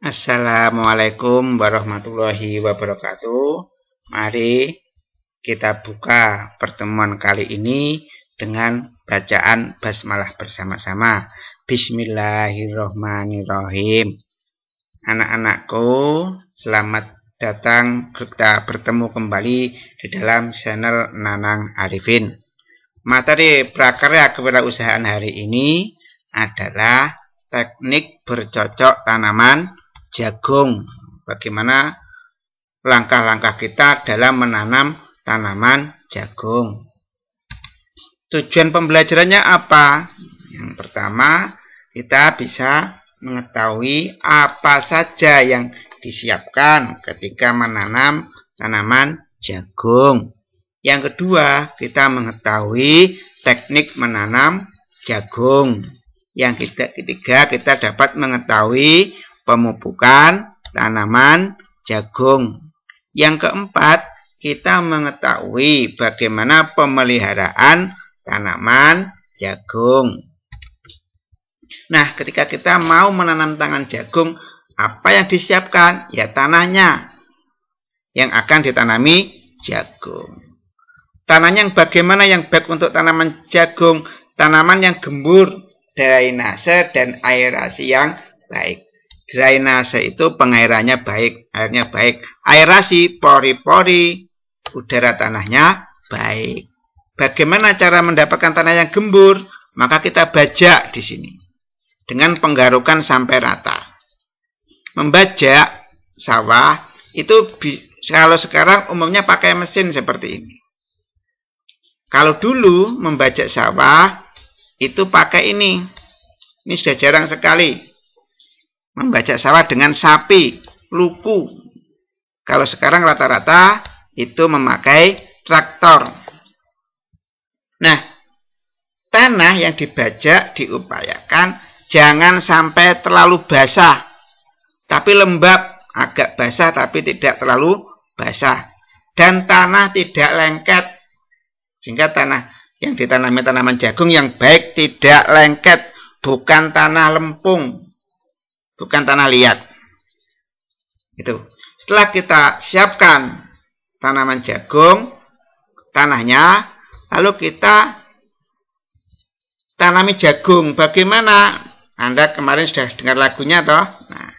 Assalamualaikum warahmatullahi wabarakatuh. Mari kita buka pertemuan kali ini dengan bacaan basmalah bersama-sama. Bismillahirrahmanirrahim. Anak-anakku, selamat datang, kita bertemu kembali di dalam channel Nanang Arifin. Materi prakarya kewirausahaan hari ini adalah teknik bercocok tanaman jagung. Bagaimana langkah-langkah kita dalam menanam tanaman jagung. Tujuan pembelajarannya apa? Yang pertama, kita bisa mengetahui apa saja yang disiapkan ketika menanam tanaman jagung. Yang kedua, kita mengetahui teknik menanam jagung. Yang ketiga, kita dapat mengetahui pemupukan tanaman jagung. Yang keempat, kita mengetahui bagaimana pemeliharaan tanaman jagung. Nah, ketika kita mau menanam tanaman jagung, apa yang disiapkan? Ya, tanahnya yang akan ditanami jagung. Tanahnya yang bagaimana yang baik untuk tanaman jagung? Tanaman yang gembur, drainase dan aerasi yang baik. Drainase itu pengairannya baik, airnya baik. Aerasi, pori-pori udara tanahnya baik. Bagaimana cara mendapatkan tanah yang gembur? Maka kita bajak di sini dengan penggarukan sampai rata. Membajak sawah itu kalau sekarang umumnya pakai mesin seperti ini. Kalau dulu membajak sawah itu pakai ini. Ini sudah jarang sekali. Membajak sawah dengan sapi, luku. Kalau sekarang rata-rata itu memakai traktor. Nah, tanah yang dibajak diupayakan jangan sampai terlalu basah. Tapi lembab, agak basah tapi tidak terlalu basah. Dan tanah tidak lengket. Sehingga tanah yang ditanami tanaman jagung yang baik tidak lengket, bukan tanah lempung, bukan tanah liat. Itu. Setelah kita siapkan tanaman jagung, tanahnya, lalu kita tanami jagung. Bagaimana? Anda kemarin sudah dengar lagunya toh? Nah,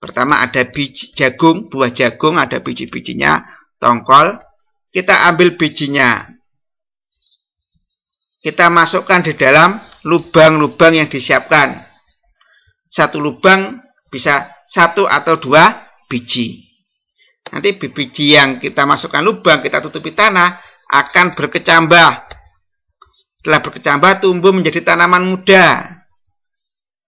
pertama ada biji jagung, buah jagung, ada biji-bijinya, tongkol. Kita ambil bijinya. Kita masukkan di dalam lubang-lubang yang disiapkan. Satu lubang bisa 1 atau 2 biji. Nanti biji yang kita masukkan lubang, kita tutupi tanah, akan berkecambah. Setelah berkecambah, tumbuh menjadi tanaman muda.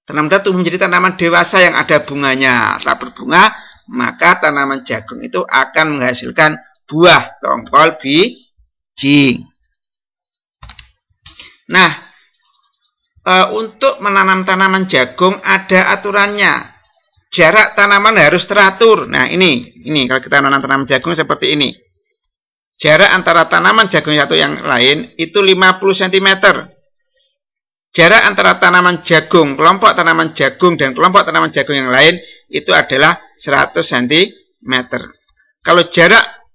Tanaman muda tumbuh menjadi tanaman dewasa yang ada bunganya. Setelah berbunga, maka tanaman jagung itu akan menghasilkan buah tongkol biji. Nah, untuk menanam tanaman jagung ada aturannya. Jarak tanaman harus teratur. Nah, ini kalau kita menanam tanaman jagung seperti ini. Jarak antara tanaman jagung satu yang lain itu 50 cm. Jarak antara tanaman jagung, kelompok tanaman jagung dan kelompok tanaman jagung yang lain itu adalah 100 cm. Kalau jarak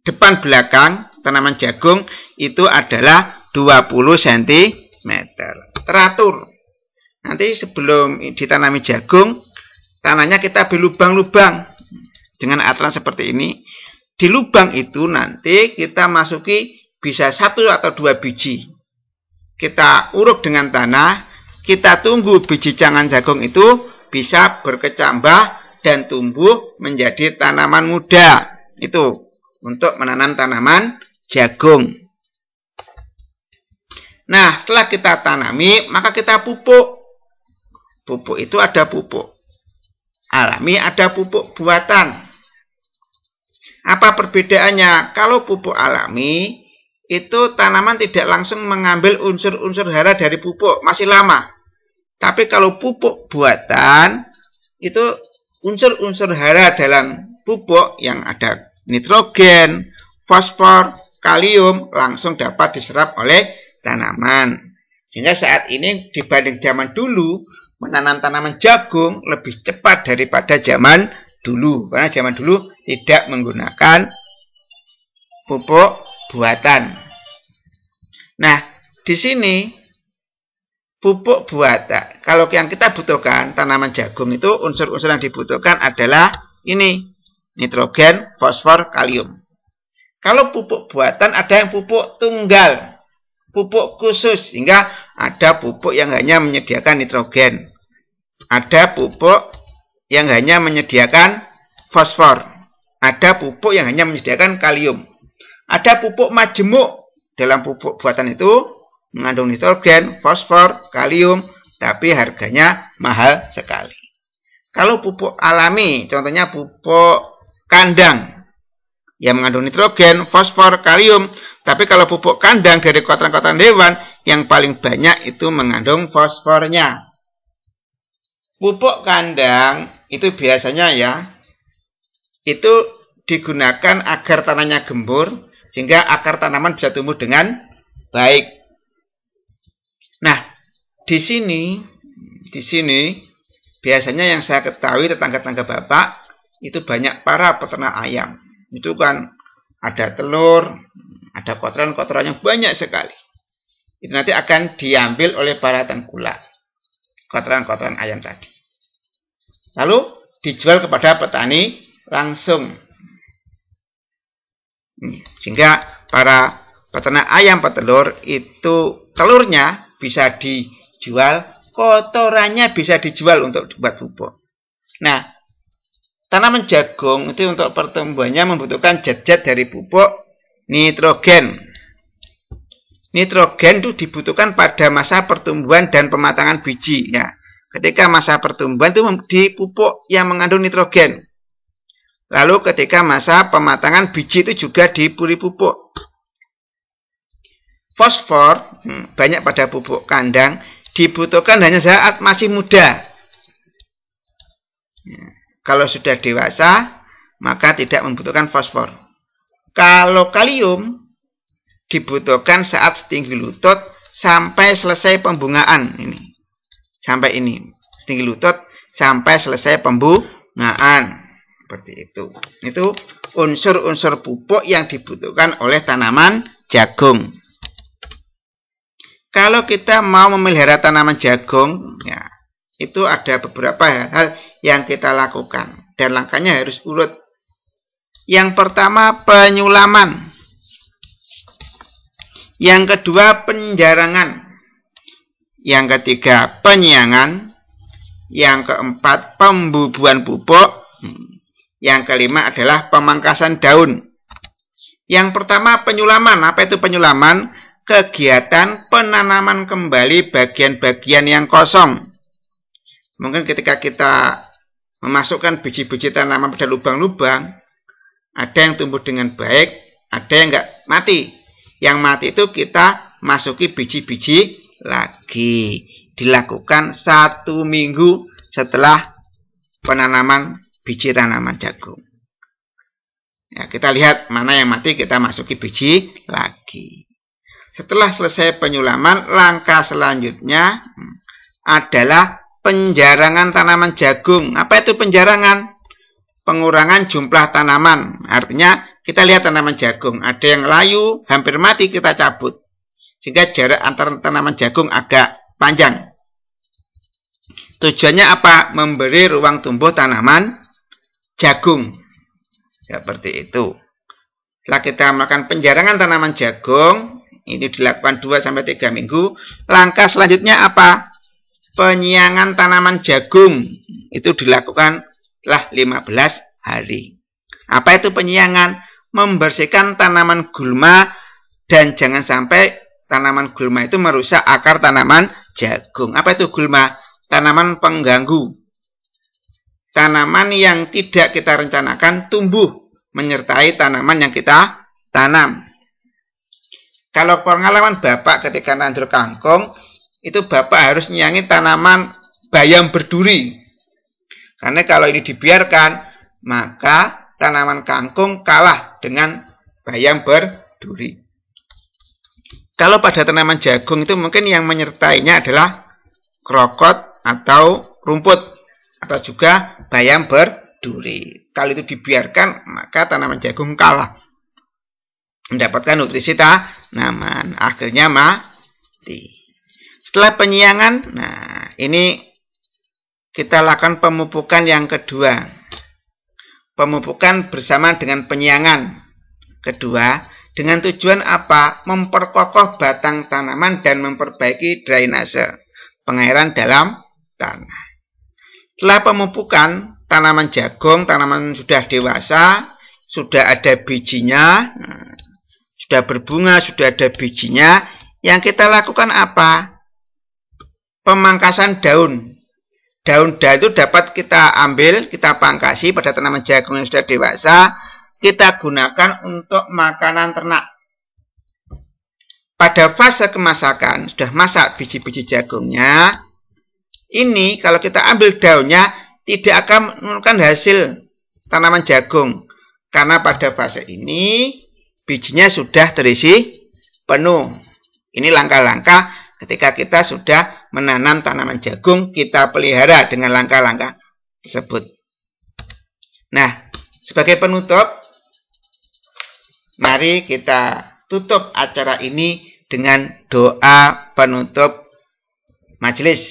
depan belakang tanaman jagung itu adalah 20 cm. Teratur. Nanti sebelum ditanami jagung, tanahnya kita beri lubang-lubang dengan aturan seperti ini. Di lubang itu nanti kita masuki bisa 1 atau 2 biji. Kita uruk dengan tanah, kita tunggu biji cangan jagung itu bisa berkecambah dan tumbuh menjadi tanaman muda. Itu untuk menanam tanaman jagung. Nah, setelah kita tanami, maka kita pupuk. Pupuk itu ada pupuk alami, ada pupuk buatan. Apa perbedaannya? Kalau pupuk alami, itu tanaman tidak langsung mengambil unsur-unsur hara dari pupuk, masih lama. Tapi kalau pupuk buatan, itu unsur-unsur hara dalam pupuk yang ada nitrogen, fosfor, kalium, langsung dapat diserap oleh tanaman. Sehingga saat ini dibanding zaman dulu, menanam tanaman jagung lebih cepat daripada zaman dulu. Karena zaman dulu tidak menggunakan pupuk buatan. Nah, di sini pupuk buatan. Kalau yang kita butuhkan tanaman jagung itu unsur-unsur yang dibutuhkan adalah ini. Nitrogen, fosfor, kalium. Kalau pupuk buatan ada yang pupuk tunggal. Pupuk khusus. Sehingga ada pupuk yang hanya menyediakan nitrogen. Ada pupuk yang hanya menyediakan fosfor. Ada pupuk yang hanya menyediakan kalium. Ada pupuk majemuk. Dalam pupuk buatan itu mengandung nitrogen, fosfor, kalium, tapi harganya mahal sekali. Kalau pupuk alami, contohnya pupuk kandang, yang mengandung nitrogen, fosfor, kalium, tapi kalau pupuk kandang dari kotoran-kotoran hewan, yang paling banyak itu mengandung fosfornya. Pupuk kandang itu biasanya ya, itu digunakan agar tanahnya gembur, sehingga akar tanaman bisa tumbuh dengan baik. Nah, di sini biasanya yang saya ketahui tetangga-tetangga Bapak itu banyak para peternak ayam. Itu kan ada telur, ada kotoran-kotoran yang banyak sekali. Itu nanti akan diambil oleh para tengkulak. Kotoran-kotoran ayam tadi. Lalu dijual kepada petani langsung. Sehingga para peternak ayam petelur itu telurnya bisa dijual, kotorannya bisa dijual untuk dibuat pupuk. Nah, tanaman jagung itu untuk pertumbuhannya membutuhkan zat-zat dari pupuk nitrogen. Nitrogen itu dibutuhkan pada masa pertumbuhan dan pematangan biji. Ya, ketika masa pertumbuhan itu dipupuk yang mengandung nitrogen. Lalu ketika masa pematangan biji itu juga diberi pupuk. Fosfor, banyak pada pupuk kandang, dibutuhkan hanya saat masih muda. Kalau sudah dewasa, maka tidak membutuhkan fosfor. Kalau kalium, dibutuhkan saat setinggi lutut sampai selesai pembungaan. Sampai ini, setinggi lutut sampai selesai pembungaan. Seperti itu. Itu unsur-unsur pupuk yang dibutuhkan oleh tanaman jagung. Kalau kita mau memelihara tanaman jagung, ya, itu ada beberapa hal yang kita lakukan. Dan langkahnya harus urut. Yang pertama, penyulaman. Yang kedua, penjarangan. Yang ketiga, penyiangan. Yang keempat, pembubuhan pupuk. Yang kelima adalah pemangkasan daun. Yang pertama, penyulaman. Apa itu penyulaman? Kegiatan penanaman kembali bagian-bagian yang kosong. Mungkin ketika kita memasukkan biji-biji tanaman pada lubang-lubang, ada yang tumbuh dengan baik, ada yang enggak mati. Yang mati itu kita masuki biji-biji lagi. Dilakukan 1 minggu setelah penanaman biji tanaman jagung. Ya, kita lihat mana yang mati, kita masuki biji lagi. Setelah selesai penyulaman, langkah selanjutnya adalah penjarangan tanaman jagung. Apa itu penjarangan? Pengurangan jumlah tanaman. Artinya kita lihat tanaman jagung, ada yang layu, hampir mati, kita cabut. Sehingga jarak antar tanaman jagung agak panjang. Tujuannya apa? Memberi ruang tumbuh tanaman jagung. Seperti itu. Setelah kita melakukan penjarangan tanaman jagung, ini dilakukan 2-3 minggu. Langkah selanjutnya apa? Penyiangan tanaman jagung. Itu dilakukan setelah 15 hari. Apa itu penyiangan? Membersihkan tanaman gulma dan jangan sampai tanaman gulma itu merusak akar tanaman jagung. Apa itu gulma? Tanaman pengganggu. Tanaman yang tidak kita rencanakan tumbuh menyertai tanaman yang kita tanam. Kalau pengalaman Bapak ketika nandur kangkung, itu Bapak harus nyiangi tanaman bayam berduri. Karena kalau ini dibiarkan, maka tanaman kangkung kalah dengan bayam berduri. Kalau pada tanaman jagung itu mungkin yang menyertainya adalah krokot atau rumput atau juga bayam berduri. Kalau itu dibiarkan, maka tanaman jagung kalah mendapatkan nutrisi tanaman, akhirnya mati. Setelah penyiangan, nah ini kita lakukan pemupukan yang kedua. Pemupukan bersama dengan penyiangan kedua dengan tujuan apa? Memperkokoh batang tanaman dan memperbaiki drainase pengairan dalam tanah. Setelah pemupukan tanaman jagung, tanaman sudah dewasa, sudah ada bijinya, sudah berbunga, sudah ada bijinya. Yang kita lakukan apa? Pemangkasan daun. Daun-daun itu dapat kita ambil, kita pangkasi pada tanaman jagung yang sudah dewasa, kita gunakan untuk makanan ternak. Pada fase kemasakan, sudah masak biji-biji jagungnya, ini kalau kita ambil daunnya, tidak akan menurunkan hasil tanaman jagung. Karena pada fase ini, bijinya sudah terisi penuh. Ini langkah-langkah ketika kita sudah menanam tanaman jagung, kita pelihara dengan langkah-langkah tersebut. Nah, sebagai penutup, mari kita tutup acara ini dengan doa penutup majelis.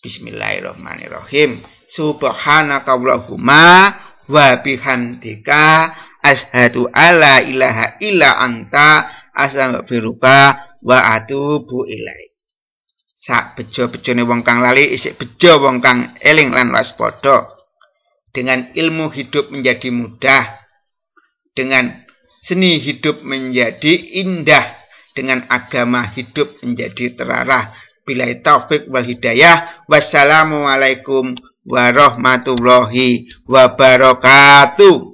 Bismillahirrahmanirrahim. Subhanakallahumma wa bihamdika asyhadu alla ilaha illa anta astaghfiruka wa atubu ilaik. Sak bejo-bejone wong kang lali isik bejo wong kang eling lan waspada. Dengan ilmu hidup menjadi mudah, dengan seni hidup menjadi indah, dengan agama hidup menjadi terarah. Billahi taufik wal hidayah. Wassalamualaikum warahmatullahi wabarakatuh.